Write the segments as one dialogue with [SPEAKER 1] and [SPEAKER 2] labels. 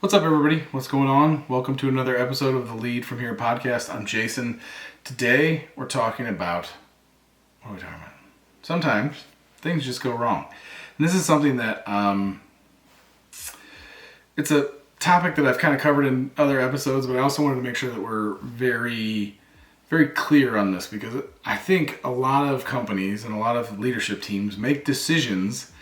[SPEAKER 1] What's up, everybody? What's going on? Welcome to another episode of the Lead From Here podcast. I'm Jason. Today, we're talking about, what are we talking about? Sometimes things just go wrong. And this is something that, it's a topic that I've kind of covered in other episodes, but I also wanted to make sure that we're very, very clear on this, because I think a lot of companies and a lot of leadership teams make decisions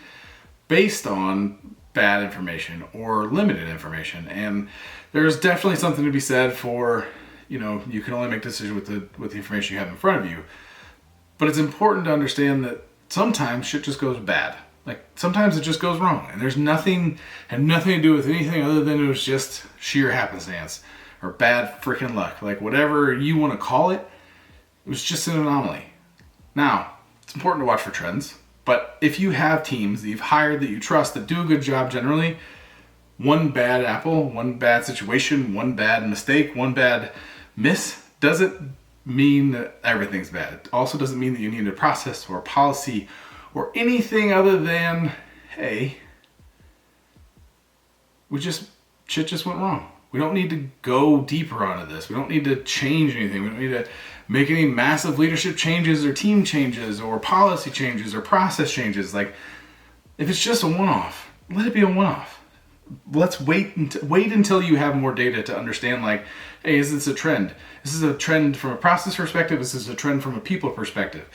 [SPEAKER 1] based on bad information or limited information. And there's definitely something to be said for, you can only make decisions with the information you have in front of you. But it's important to understand that sometimes shit just goes bad. Like sometimes it just goes wrong, and had nothing to do with anything other than it was just sheer happenstance or bad freaking luck. Like whatever you want to call it, it was just an anomaly. Now, it's important to watch for trends. But if you have teams that you've hired that you trust that do a good job generally, one bad apple, one bad situation, one bad mistake, one bad miss doesn't mean that everything's bad. It also doesn't mean that you need a process or a policy or anything other than, hey, shit just went wrong. We don't need to go deeper onto this. We don't need to change anything. We don't need to make any massive leadership changes or team changes or policy changes or process changes. Like, if it's just a one-off, let it be a one-off. Let's wait until you have more data to understand, like, hey, is this a trend? Is this a trend from a process perspective? Is this a trend from a people perspective?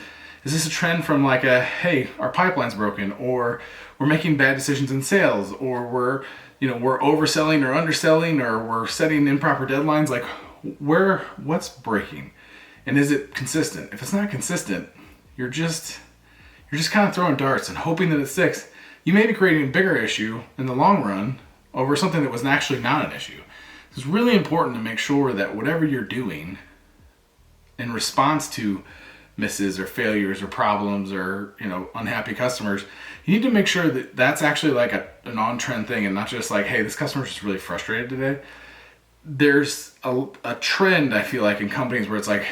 [SPEAKER 1] Is this a trend from like hey, our pipeline's broken, or we're making bad decisions in sales, or we're overselling or underselling, or we're setting improper deadlines? Like, what's breaking? And is it consistent? If it's not consistent, you're just kind of throwing darts and hoping that it sticks. You may be creating a bigger issue in the long run over something that was actually not an issue. It's really important to make sure that whatever you're doing in response to misses or failures or problems or unhappy customers, you need to make sure that that's actually like an on-trend thing, and not just like, hey, this customer's just really frustrated today. There's a trend, I feel like, in companies where it's like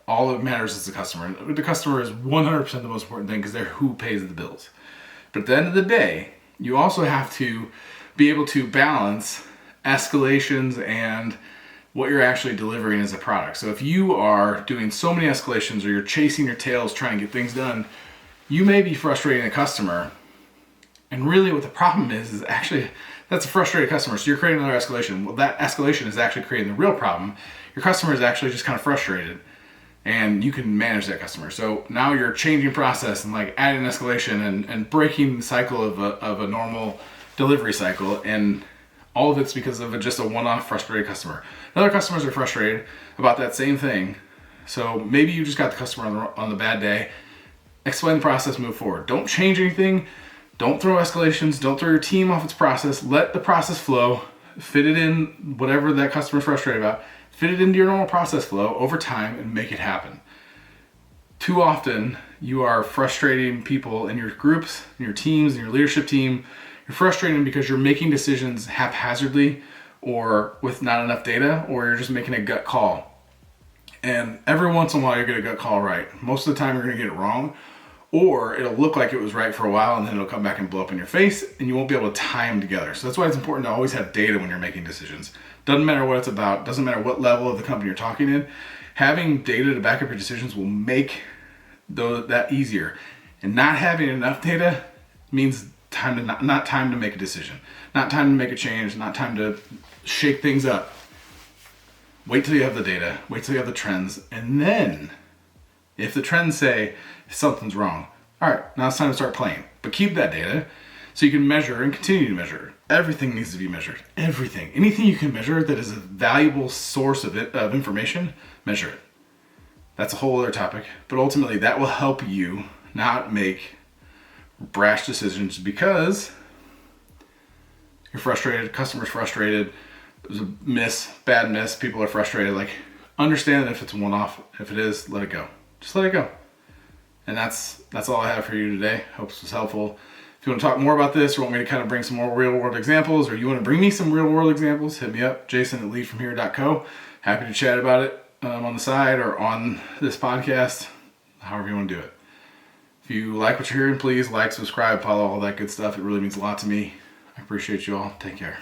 [SPEAKER 1] all that matters is the customer. The customer is 100% the most important thing because they're who pays the bills. But at the end of the day, you also have to be able to balance escalations and what you're actually delivering as a product. So if you are doing so many escalations, or you're chasing your tails trying to get things done, you may be frustrating a customer. And really what the problem is actually that's a frustrated customer. So you're creating another escalation. Well, that escalation is actually creating the real problem. Your customer is actually just kind of frustrated, and you can manage that customer. So now you're changing process and like adding an escalation and breaking the cycle of a normal delivery cycle. And all of it's because of just a one-off frustrated customer. Other customers are frustrated about that same thing. So maybe you just got the customer on the bad day. Explain the process, move forward. Don't change anything. Don't throw escalations. Don't throw your team off its process. Let the process flow. Fit it in, whatever that customer's frustrated about. Fit it into your normal process flow over time and make it happen. Too often, you are frustrating people in your groups, in your teams, in your leadership team. You're frustrating them because you're making decisions haphazardly or with not enough data, or you're just making a gut call. And every once in a while, you're going to get a gut call right. Most of the time, you're going to get it wrong, or it'll look like it was right for a while, and then it'll come back and blow up in your face, and you won't be able to tie them together. So that's why it's important to always have data when you're making decisions. Doesn't matter what it's about. Doesn't matter what level of the company you're talking in. Having data to back up your decisions will make that easier. And not having enough data means not time to make a decision, not time to make a change, not time to shake things up. Wait till you have the data, wait till you have the trends, and then if the trends say something's wrong, all right, now it's time to start playing. But keep that data so you can measure and continue to measure. Everything needs to be measured. Everything. Anything you can measure that is a valuable source of information, measure it. That's a whole other topic. But ultimately, that will help you not make brash decisions because you're frustrated, customer's frustrated, there's a bad miss, people are frustrated. Like, understand that if it's a one-off, if it is, let it go. Just let it go. And that's all I have for you today. Hope this was helpful. If you want to talk more about this, or want me to kind of bring some more real-world examples, or you want to bring me some real-world examples, hit me up, jason@leadfromhere.co. Happy to chat about it on the side or on this podcast, however you want to do it. If you like what you're hearing, please like, subscribe, follow, all that good stuff. It really means a lot to me. I appreciate you all. Take care.